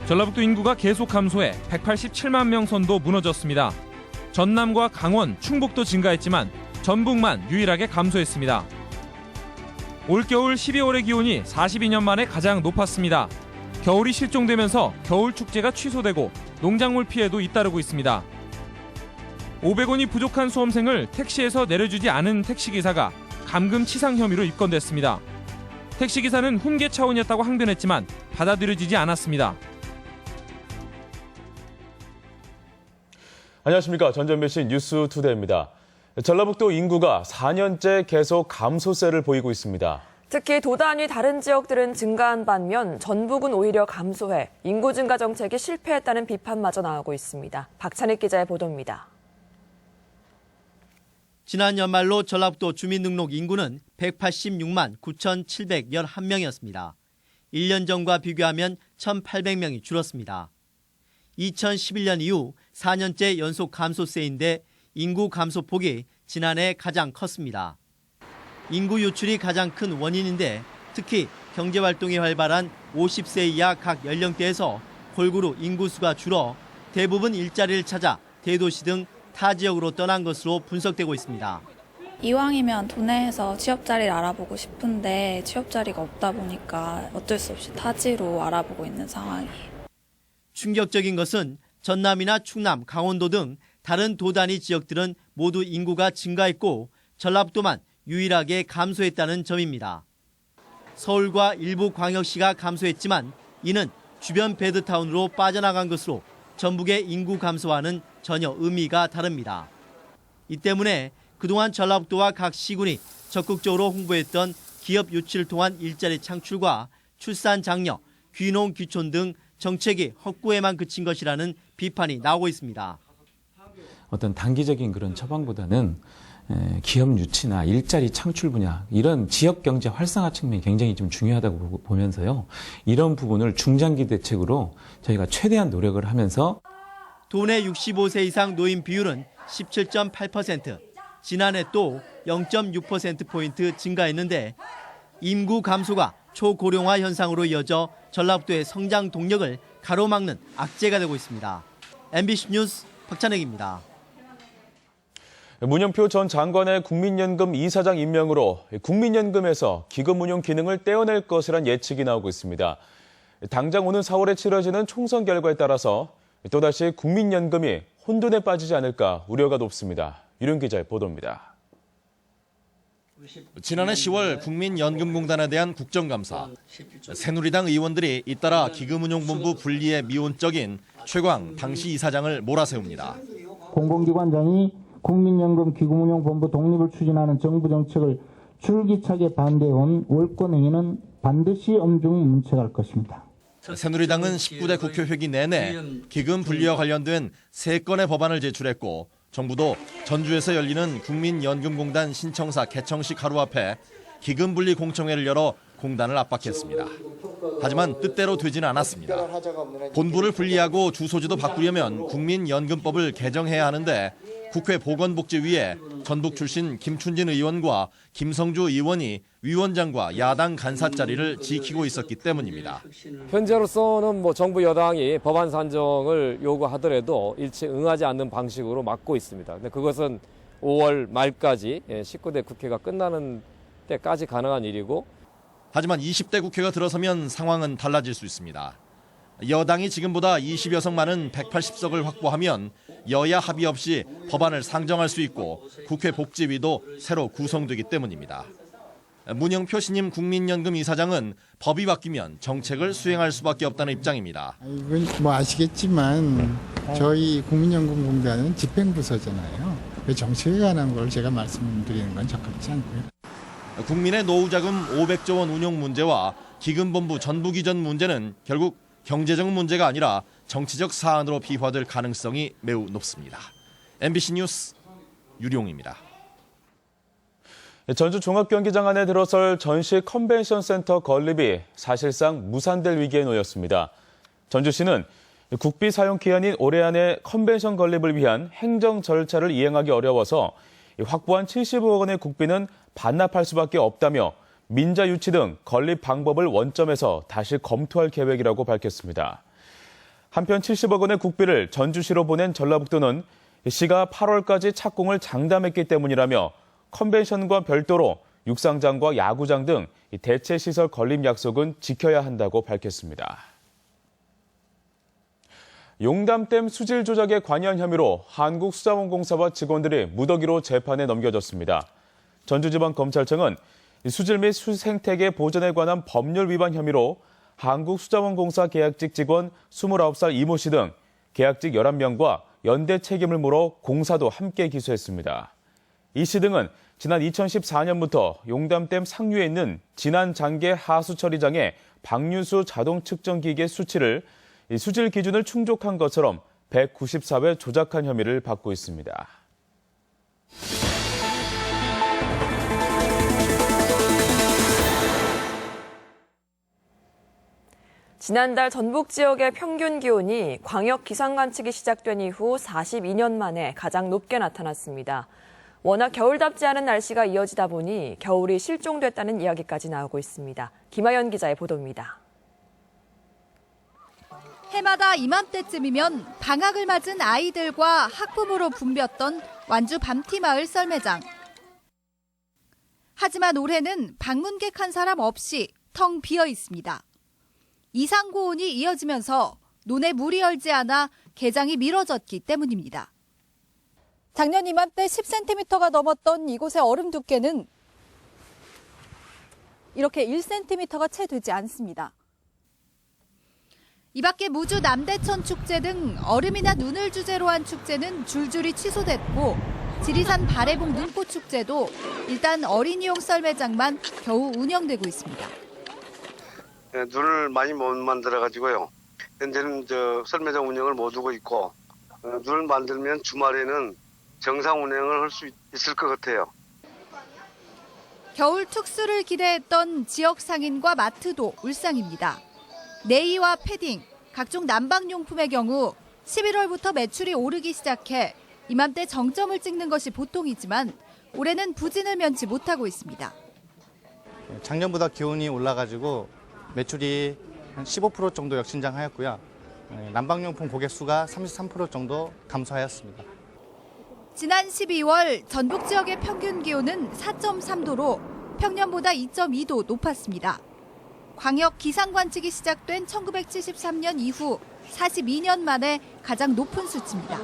전라북도 인구가 계속 감소해 187만 명 선도 무너졌습니다. 전남과 강원, 충북도 증가했지만 전북만 유일하게 감소했습니다. 올겨울 12월의 기온이 42년 만에 가장 높았습니다. 겨울이 실종되면서 겨울 축제가 취소되고 농작물 피해도 잇따르고 있습니다. 500원이 부족한 수험생을 택시에서 내려주지 않은 택시기사가 감금치상 혐의로 입건됐습니다. 택시기사는 훈계 차원이었다고 항변했지만 받아들여지지 않았습니다. 안녕하십니까. 전전매신 뉴스투데이입니다. 전라북도 인구가 4년째 계속 감소세를 보이고 있습니다. 특히 도단위 다른 지역들은 증가한 반면 전북은 오히려 감소해 인구 증가 정책이 실패했다는 비판마저 나오고 있습니다. 박찬익 기자의 보도입니다. 지난 연말로 전라북도 주민등록 인구는 186만 9,711명이었습니다. 1년 전과 비교하면 1,800명이 줄었습니다. 2011년 이후 4년째 연속 감소세인데 인구 감소폭이 지난해 가장 컸습니다. 인구 유출이 가장 큰 원인인데 특히 경제활동이 활발한 50세 이하 각 연령대에서 골고루 인구수가 줄어 대부분 일자리를 찾아 대도시 등 타 지역으로 떠난 것으로 분석되고 있습니다. 이왕이면 도내에서 취업자리를 알아보고 싶은데 취업자리가 없다 보니까 어쩔 수 없이 타지로 알아보고 있는 상황이에요. 충격적인 것은 전남이나 충남, 강원도 등 다른 도단위 지역들은 모두 인구가 증가했고 전라북도만 유일하게 감소했다는 점입니다. 서울과 일부 광역시가 감소했지만 이는 주변 배드타운으로 빠져나간 것으로 전북의 인구 감소와는 전혀 의미가 다릅니다. 이 때문에 그동안 전라북도와 각 시군이 적극적으로 홍보했던 기업 유치를 통한 일자리 창출과 출산 장려, 귀농 귀촌 등 정책이 헛구에만 그친 것이라는 비판이 나오고 있습니다. 어떤 단기적인 그런 처방보다는 기업 유치나 일자리 창출 분야 이런 지역 경제 활성화 측면이 굉장히 좀 중요하다고 보면서요. 이런 부분을 중장기 대책으로 저희가 최대한 노력을 하면서 도내 65세 이상 노인 비율은 17.8%, 지난해 또 0.6%포인트 증가했는데 인구 감소가 초고령화 현상으로 이어져 전라북도의 성장 동력을 가로막는 악재가 되고 있습니다. MBC 뉴스 박찬익입니다. 문영표 전 장관의 국민연금 이사장 임명으로 국민연금에서 기금 운용 기능을 떼어낼 것이란 예측이 나오고 있습니다. 당장 오는 4월에 치러지는 총선 결과에 따라서 또다시 국민연금이 혼돈에 빠지지 않을까 우려가 높습니다. 유령 기자의 보도입니다. 지난해 10월 국민연금공단에 대한 국정감사. 새누리당 의원들이 잇따라 기금운용본부 분리의 미온적인 최광 당시 이사장을 몰아세웁니다. 공공기관장이 국민연금 기금운용본부 독립을 추진하는 정부 정책을 줄기차게 반대해온 월권행위는 반드시 엄중 문책할 것입니다. 새누리당은 19대 국회 회기 내내 기금 분리와 관련된 3건의 법안을 제출했고 정부도 전주에서 열리는 국민연금공단 신청사 개청식 하루 앞에 기금 분리 공청회를 열어 공단을 압박했습니다. 하지만 뜻대로 되지는 않았습니다. 본부를 분리하고 주소지도 바꾸려면 국민연금법을 개정해야 하는데 국회 보건복지위에 전북 출신 김춘진 의원과 김성주 의원이 위원장과 야당 간사 자리를 지키고 있었기 때문입니다. 현재로서는 정부 여당이 법안 산정을 요구하더라도 일체 응하지 않는 방식으로 막고 있습니다. 근데 그것은 5월 말까지 19대 국회가 끝나는 때까지 가능한 일이고 하지만 20대 국회가 들어서면 상황은 달라질 수 있습니다. 여당이 지금보다 20여 석 많은 180석을 확보하면 여야 합의 없이 법안을 상정할 수 있고 국회 복지위도 새로 구성되기 때문입니다. 문영표 신임 국민연금 이사장은 법이 바뀌면 정책을 수행할 수밖에 없다는 입장입니다. 이건 아시겠지만 저희 국민연금공단은 집행부서잖아요. 정책에 관한 걸 제가 말씀드리는 건 적합치 않고요. 국민의 노후자금 500조 원 운용 문제와 기금본부 전북 이전 문제는 결국 경제적 문제가 아니라 정치적 사안으로 비화될 가능성이 매우 높습니다. MBC 뉴스 유룡입니다. 전주 종합경기장 안에 들어설 전시 컨벤션 센터 건립이 사실상 무산될 위기에 놓였습니다. 전주시는 국비 사용 기한인 올해 안에 컨벤션 건립을 위한 행정 절차를 이행하기 어려워서 확보한 70억 원의 국비는 반납할 수밖에 없다며 민자 유치 등 건립 방법을 원점에서 다시 검토할 계획이라고 밝혔습니다. 한편 70억 원의 국비를 전주시로 보낸 전라북도는 시가 8월까지 착공을 장담했기 때문이라며 컨벤션과 별도로 육상장과 야구장 등 대체시설 건립 약속은 지켜야 한다고 밝혔습니다. 용담댐 수질 조작에 관여한 혐의로 한국수자원공사와 직원들이 무더기로 재판에 넘겨졌습니다. 전주지방검찰청은 수질 및 수생태계 보전에 관한 법률 위반 혐의로 한국수자원공사 계약직 직원 29살 이모 씨 등 계약직 11명과 연대 책임을 물어 공사도 함께 기소했습니다. 이 씨 등은 지난 2014년부터 용담댐 상류에 있는 진안장계 하수처리장의 방류수 자동 측정 기계 수치를 수질 기준을 충족한 것처럼 194회 조작한 혐의를 받고 있습니다. 지난달 전북 지역의 평균 기온이 광역 기상 관측이 시작된 이후 42년 만에 가장 높게 나타났습니다. 워낙 겨울답지 않은 날씨가 이어지다 보니 겨울이 실종됐다는 이야기까지 나오고 있습니다. 김하연 기자의 보도입니다. 해마다 이맘때쯤이면 방학을 맞은 아이들과 학부모로 붐볐던 완주 밤티마을 썰매장. 하지만 올해는 방문객 한 사람 없이 텅 비어 있습니다. 이상 고온이 이어지면서 논에 물이 얼지 않아 개장이 미뤄졌기 때문입니다. 작년 이맘때 10cm가 넘었던 이곳의 얼음 두께는 이렇게 1cm가 채 되지 않습니다. 이 밖에 무주 남대천 축제 등 얼음이나 눈을 주제로 한 축제는 줄줄이 취소됐고 지리산 바래봉 눈꽃 축제도 일단 어린이용 썰매장만 겨우 운영되고 있습니다. 눈을 많이 못 만들어가지고요. 현재는 썰매장 운영을 못 두고 있고 눈을 만들면 주말에는 정상 운행을 할 수 있을 것 같아요. 겨울 특수를 기대했던 지역 상인과 마트도 울상입니다. 네이와 패딩, 각종 난방용품의 경우 11월부터 매출이 오르기 시작해 이맘때 정점을 찍는 것이 보통이지만 올해는 부진을 면치 못하고 있습니다. 작년보다 기온이 올라가지고 매출이 한 15% 정도 역신장하였고요. 난방용품 고객 수가 33% 정도 감소하였습니다. 지난 12월 전북 지역의 평균 기온은 4.3도로 평년보다 2.2도 높았습니다. 광역 기상 관측이 시작된 1973년 이후 42년 만에 가장 높은 수치입니다.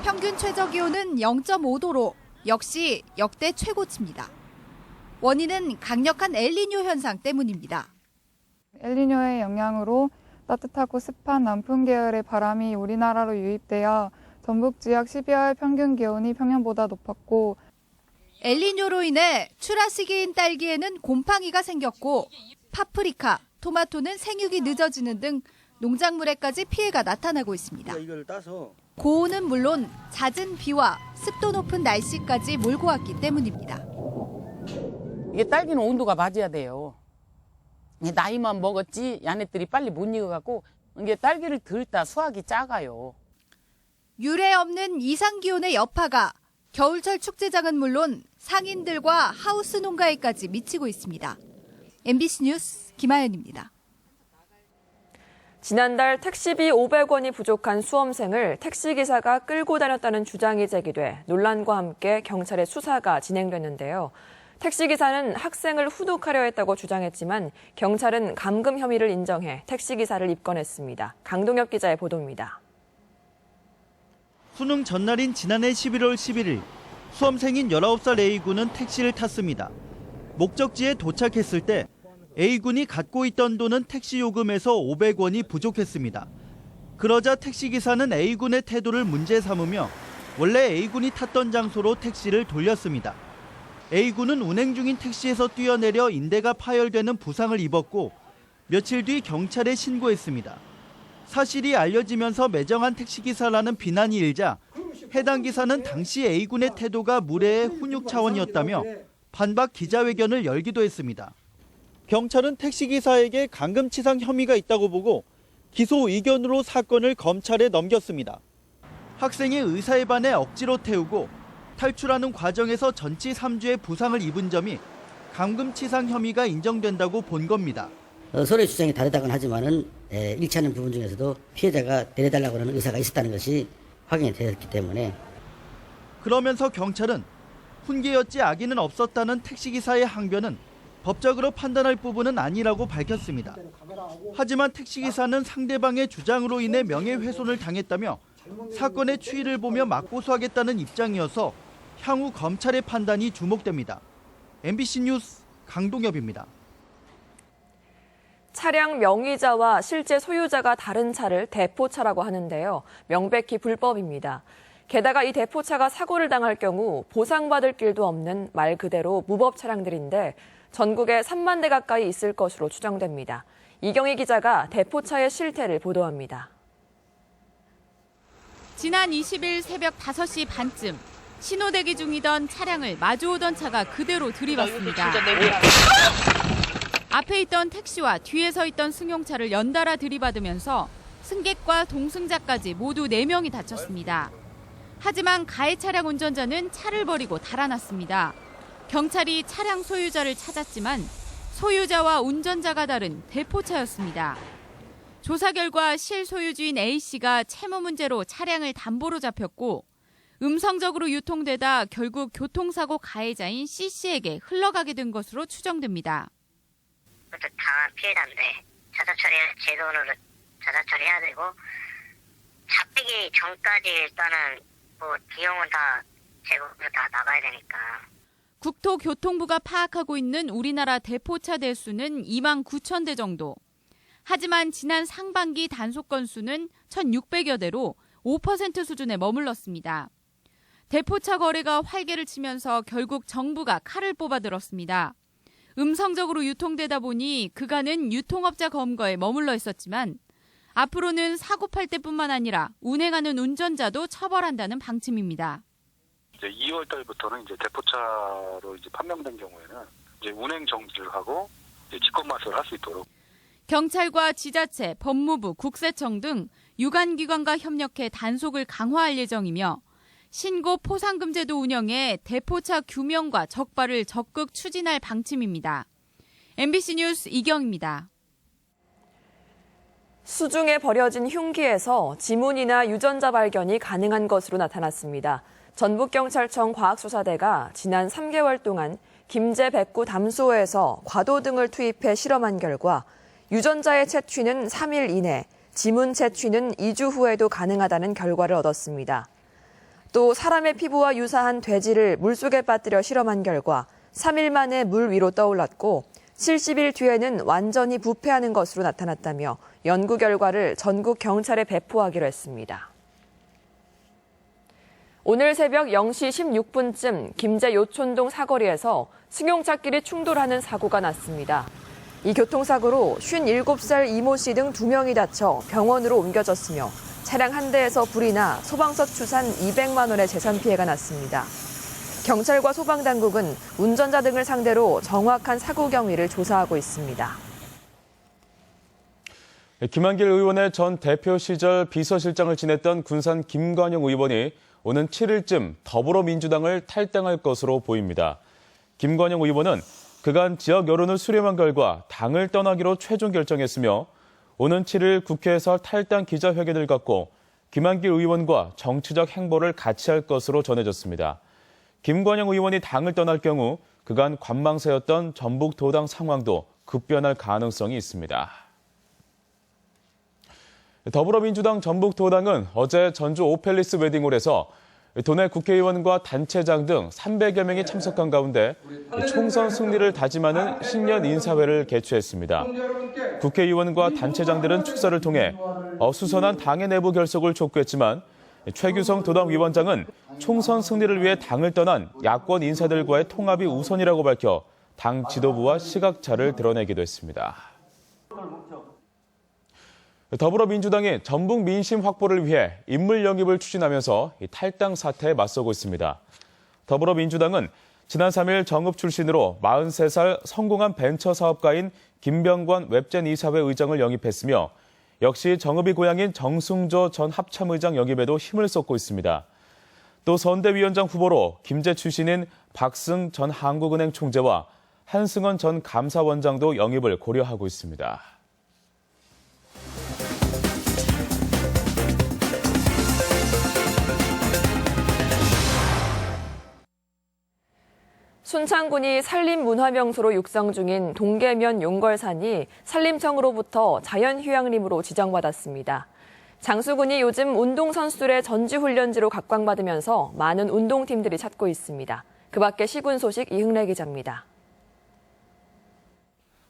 평균 최저 기온은 0.5도로 역시 역대 최고치입니다. 원인은 강력한 엘니뇨 현상 때문입니다. 엘니뇨의 영향으로 따뜻하고 습한 남풍 계열의 바람이 우리나라로 유입되어 전북 지역 12월 평균 기온이 평년보다 높았고 엘니뇨로 인해 출하 시기인 딸기에는 곰팡이가 생겼고 파프리카, 토마토는 생육이 늦어지는 등 농작물에까지 피해가 나타나고 있습니다. 고온은 물론 잦은 비와 습도 높은 날씨까지 몰고 왔기 때문입니다. 이게 딸기는 온도가 맞아야 돼요. 나이만 먹었지 야네들이 빨리 못 익어갖고 이게 딸기를 들다 수확이 작아요. 유례 없는 이상 기온의 여파가 겨울철 축제장은 물론 상인들과 하우스 농가에까지 미치고 있습니다. MBC 뉴스 김하연입니다. 지난달 택시비 500원이 부족한 수험생을 택시기사가 끌고 다녔다는 주장이 제기돼 논란과 함께 경찰의 수사가 진행됐는데요. 택시기사는 학생을 후둑하려 했다고 주장했지만 경찰은 감금 혐의를 인정해 택시기사를 입건했습니다. 강동혁 기자의 보도입니다. 수능 전날인 지난해 11월 11일 수험생인 19살 A군은 택시를 탔습니다. 목적지에 도착했을 때 A군이 갖고 있던 돈은 택시 요금에서 500원이 부족했습니다. 그러자 택시기사는 A군의 태도를 문제 삼으며 원래 A군이 탔던 장소로 택시를 돌렸습니다. A군은 운행 중인 택시에서 뛰어내려 인대가 파열되는 부상을 입었고 며칠 뒤 경찰에 신고했습니다. 사실이 알려지면서 매정한 택시기사라는 비난이 일자 해당 기사는 당시 A군의 태도가 무례의 훈육 차원이었다며 반박 기자회견을 열기도 했습니다. 경찰은 택시기사에게 감금치상 혐의가 있다고 보고 기소 의견으로 사건을 검찰에 넘겼습니다. 학생이 의사에 반해 억지로 태우고 탈출하는 과정에서 전치 3주의 부상을 입은 점이 감금치상 혐의가 인정된다고 본 겁니다. 서로의 주장이 다르다고는 하지만은 일치하는 부분 중에서도 피해자가 내려달라고 하는 의사가 있었다는 것이 확인이 되었기 때문에. 그러면서 경찰은 훈계였지 악의는 없었다는 택시기사의 항변은 법적으로 판단할 부분은 아니라고 밝혔습니다. 하지만 택시기사는 상대방의 주장으로 인해 명예훼손을 당했다며 사건의 추이를 보며 맞고소하겠다는 입장이어서 향후 검찰의 판단이 주목됩니다. MBC 뉴스 강동엽입니다. 차량 명의자와 실제 소유자가 다른 차를 대포차라고 하는데요. 명백히 불법입니다. 게다가 이 대포차가 사고를 당할 경우 보상받을 길도 없는 말 그대로 무법 차량들인데 전국에 3만 대 가까이 있을 것으로 추정됩니다. 이경희 기자가 대포차의 실태를 보도합니다. 지난 20일 새벽 5시 반쯤 신호대기 중이던 차량을 마주오던 차가 그대로 들이받습니다. 앞에 있던 택시와 뒤에 서 있던 승용차를 연달아 들이받으면서 승객과 동승자까지 모두 4명이 다쳤습니다. 하지만 가해 차량 운전자는 차를 버리고 달아났습니다. 경찰이 차량 소유자를 찾았지만 소유자와 운전자가 다른 대포차였습니다. 조사 결과 실소유주인 A씨가 채무 문제로 차량을 담보로 잡혔고 음성적으로 유통되다 결국 교통사고 가해자인 C씨에게 흘러가게 된 것으로 추정됩니다. 당한 피해자인데 제도로 자사 처리해야 되고 잡히기 전까지 일단은 비용은 다 제공으로 다 나가야 되니까. 국토교통부가 파악하고 있는 우리나라 대포차 대수는 2만 9천 대 정도. 하지만 지난 상반기 단속 건수는 1,600여 대로 5% 수준에 머물렀습니다. 대포차 거래가 활개를 치면서 결국 정부가 칼을 뽑아들었습니다. 음성적으로 유통되다 보니 그간은 유통업자 검거에 머물러 있었지만 앞으로는 사고팔 때뿐만 아니라 운행하는 운전자도 처벌한다는 방침입니다. 이제 2월 달부터는 이제 대포차로 이제 판명된 경우에는 이제 운행 정지를 하고 이제 직권마술을 할 수 있도록. 경찰과 지자체, 법무부, 국세청 등 유관기관과 협력해 단속을 강화할 예정이며 신고 포상금제도 운영해 대포차 규명과 적발을 적극 추진할 방침입니다. MBC 뉴스 이경입니다. 수중에 버려진 흉기에서 지문이나 유전자 발견이 가능한 것으로 나타났습니다. 전북경찰청 과학수사대가 지난 3개월 동안 김제 백구 담수호에서 과도 등을 투입해 실험한 결과 유전자의 채취는 3일 이내, 지문 채취는 2주 후에도 가능하다는 결과를 얻었습니다. 또 사람의 피부와 유사한 돼지를 물속에 빠뜨려 실험한 결과 3일 만에 물 위로 떠올랐고 70일 뒤에는 완전히 부패하는 것으로 나타났다며 연구 결과를 전국 경찰에 배포하기로 했습니다. 오늘 새벽 0시 16분쯤 김제 요촌동 사거리에서 승용차끼리 충돌하는 사고가 났습니다. 이 교통사고로 57살 이모 씨 등 2명이 다쳐 병원으로 옮겨졌으며 차량 한 대에서 불이 나 소방서 추산 200만 원의 재산 피해가 났습니다. 경찰과 소방당국은 운전자 등을 상대로 정확한 사고 경위를 조사하고 있습니다. 김한길 의원의 전 대표 시절 비서실장을 지냈던 군산 김관영 의원이 오는 7일쯤 더불어민주당을 탈당할 것으로 보입니다. 김관영 의원은 그간 지역 여론을 수렴한 결과 당을 떠나기로 최종 결정했으며 오는 7일 국회에서 탈당 기자회견을 갖고 김한길 의원과 정치적 행보를 같이 할 것으로 전해졌습니다. 김관영 의원이 당을 떠날 경우 그간 관망세였던 전북도당 상황도 급변할 가능성이 있습니다. 더불어민주당 전북도당은 어제 전주 오펠리스 웨딩홀에서 도내 국회의원과 단체장 등 300여 명이 참석한 가운데 총선 승리를 다짐하는 신년 인사회를 개최했습니다. 국회의원과 단체장들은 축사를 통해 어수선한 당의 내부 결속을 촉구했지만 최규성 도당위원장은 총선 승리를 위해 당을 떠난 야권 인사들과의 통합이 우선이라고 밝혀 당 지도부와 시각차를 드러내기도 했습니다. 더불어민주당이 전북 민심 확보를 위해 인물 영입을 추진하면서 탈당 사태에 맞서고 있습니다. 더불어민주당은 지난 3일 정읍 출신으로 43살 성공한 벤처 사업가인 김병관 웹젠 이사회 의장을 영입했으며 역시 정읍이 고향인 정승조 전 합참의장 영입에도 힘을 쏟고 있습니다. 또 선대위원장 후보로 김제 출신인 박승 전 한국은행 총재와 한승원 전 감사원장도 영입을 고려하고 있습니다. 순창군이 산림문화명소로 육성 중인 동계면 용걸산이 산림청으로부터 자연휴양림으로 지정받았습니다. 장수군이 요즘 운동선수들의 전지훈련지로 각광받으면서 많은 운동팀들이 찾고 있습니다. 그 밖에 시군 소식 이흥래 기자입니다.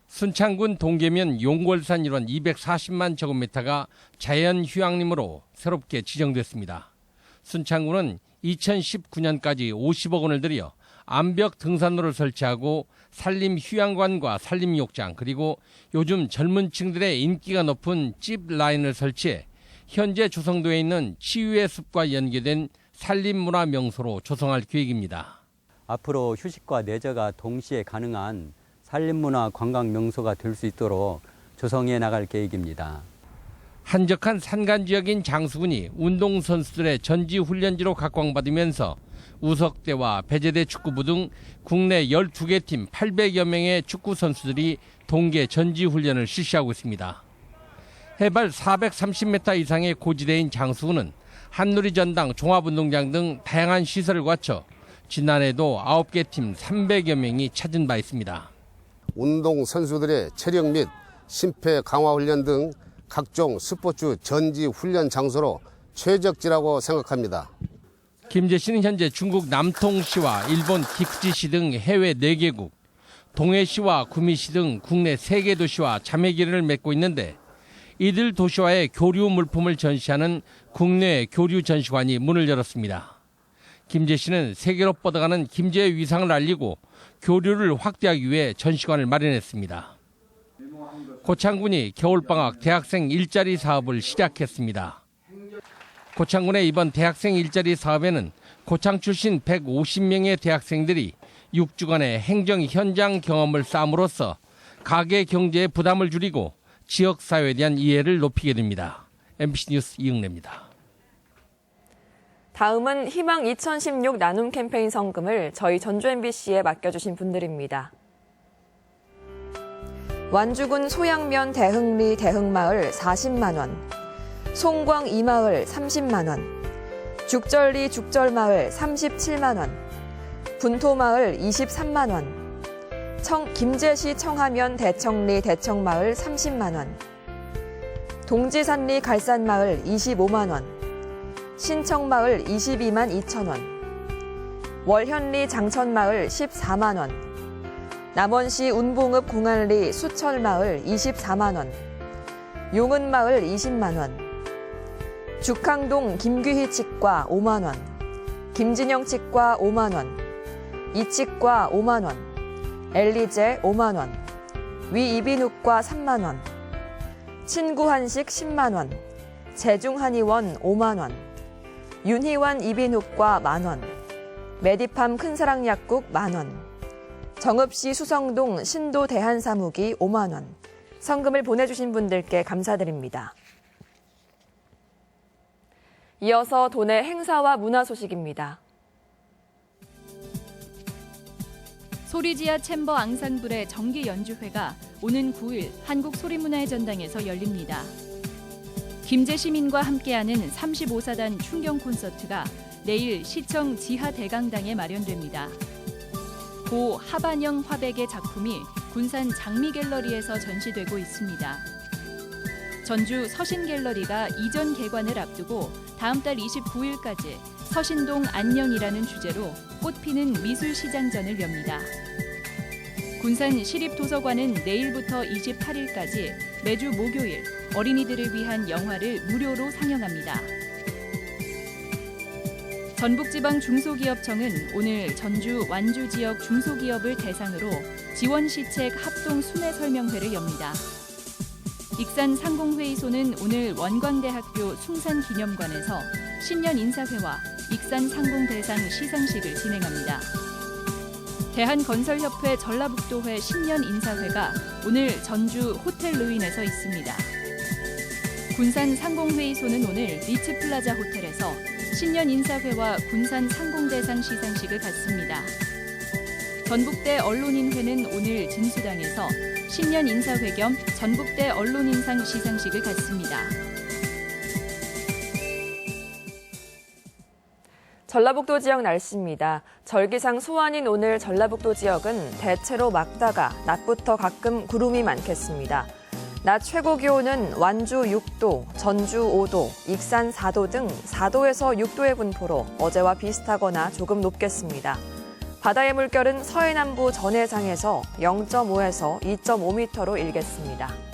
순창군 동계면 용걸산 일원 240만 제곱미터가 자연휴양림으로 새롭게 지정됐습니다. 순창군은 2019년까지 50억 원을 들여 암벽 등산로를 설치하고 산림휴양관과 산림욕장 그리고 요즘 젊은 층들의 인기가 높은 집 라인을 설치해 현재 조성도에 있는 치유의 숲과 연계된 산림문화 명소로 조성할 계획입니다. 앞으로 휴식과 레저가 동시에 가능한 산림문화 관광 명소가 될 수 있도록 조성해 나갈 계획입니다. 한적한 산간 지역인 장수군이 운동선수들의 전지훈련지로 각광받으면서 우석대와 배제대 축구부 등 국내 12개 팀 800여 명의 축구 선수들이 동계 전지훈련을 실시하고 있습니다. 해발 430m 이상의 고지대인 장수군은 한누리 전당 종합운동장 등 다양한 시설을 갖춰 지난해도 9개 팀 300여 명이 찾은 바 있습니다. 운동 선수들의 체력 및 심폐 강화 훈련 등 각종 스포츠 전지 훈련 장소로 최적지라고 생각합니다. 김재 씨는 현재 중국 남통시와 일본 기쿠지시 등 해외 4개국, 동해시와 구미시 등 국내 3개 도시와 자매기를 맺고 있는데 이들 도시와의 교류 물품을 전시하는 국내 교류 전시관이 문을 열었습니다. 김재 씨는 세계로 뻗어가는 김제의 위상을 알리고 교류를 확대하기 위해 전시관을 마련했습니다. 고창군이 겨울방학 대학생 일자리 사업을 시작했습니다. 고창군의 이번 대학생 일자리 사업에는 고창 출신 150명의 대학생들이 6주간의 행정 현장 경험을 쌓음으로써 가계 경제의 부담을 줄이고 지역사회에 대한 이해를 높이게 됩니다. MBC 뉴스 이흥래입니다. 다음은 희망 2016 나눔 캠페인 성금을 저희 전주 MBC에 맡겨주신 분들입니다. 완주군 소양면 대흥리 대흥마을 40만 원, 송광 이마을 30만 원, 죽절리 죽절마을 37만 원, 분토마을 23만 원, 김제시 청하면 대청리 대청마을 30만 원, 동지산리 갈산마을 25만 원, 신청마을 22만 2천 원, 월현리 장천마을 14만 원, 남원시 운봉읍 공안리 수철마을 24만 원, 용은마을 20만 원, 죽항동 김귀희 치과 5만 원, 김진영 치과 5만 원, 이치과 5만 원, 엘리제 5만 원, 위이비인후과 3만 원, 친구 한식 10만 원, 제중한의원 5만 원, 윤희환 이비인후과 만원, 메디팜 큰사랑 약국 만원, 정읍시 수성동 신도 대한사무기 5만 원, 성금을 보내주신 분들께 감사드립니다. 이어서 도내 행사와 문화 소식입니다. 소리지아 챔버 앙상블의 정기 연주회가 오는 9일 한국소리문화의 전당에서 열립니다. 김제 시민과 함께하는 35사단 충경 콘서트가 내일 시청 지하 대강당에 마련됩니다. 고 하반영 화백의 작품이 군산 장미갤러리에서 전시되고 있습니다. 전주 서신갤러리가 이전 개관을 앞두고 다음 달 29일까지 서신동 안녕이라는 주제로 꽃피는 미술시장전을 엽니다. 군산 시립도서관은 내일부터 28일까지 매주 목요일 어린이들을 위한 영화를 무료로 상영합니다. 전북지방 중소기업청은 오늘 전주, 완주 지역 중소기업을 대상으로 지원시책 합동 순회 설명회를 엽니다. 익산상공회의소는 오늘 원광대학교 숭산기념관에서 신년 인사회와 익산상공대상 시상식을 진행합니다. 대한건설협회 전라북도회 신년 인사회가 오늘 전주 호텔 루인에서 있습니다. 군산 상공회의소는 오늘 리츠플라자 호텔에서 신년 인사회와 군산 상공대상 시상식을 갖습니다. 전북대 언론인회는 오늘 진수당에서 신년 인사회 겸 전북대 언론인상 시상식을 갖습니다. 전라북도 지역 날씨입니다. 절기상 소환인 오늘 전라북도 지역은 대체로 맑다가 낮부터 가끔 구름이 많겠습니다. 낮 최고 기온은 완주 6도, 전주 5도, 익산 4도 등 4도에서 6도의 분포로 어제와 비슷하거나 조금 높겠습니다. 바다의 물결은 서해남부 전해상에서 0.5에서 2.5m로 일겠습니다.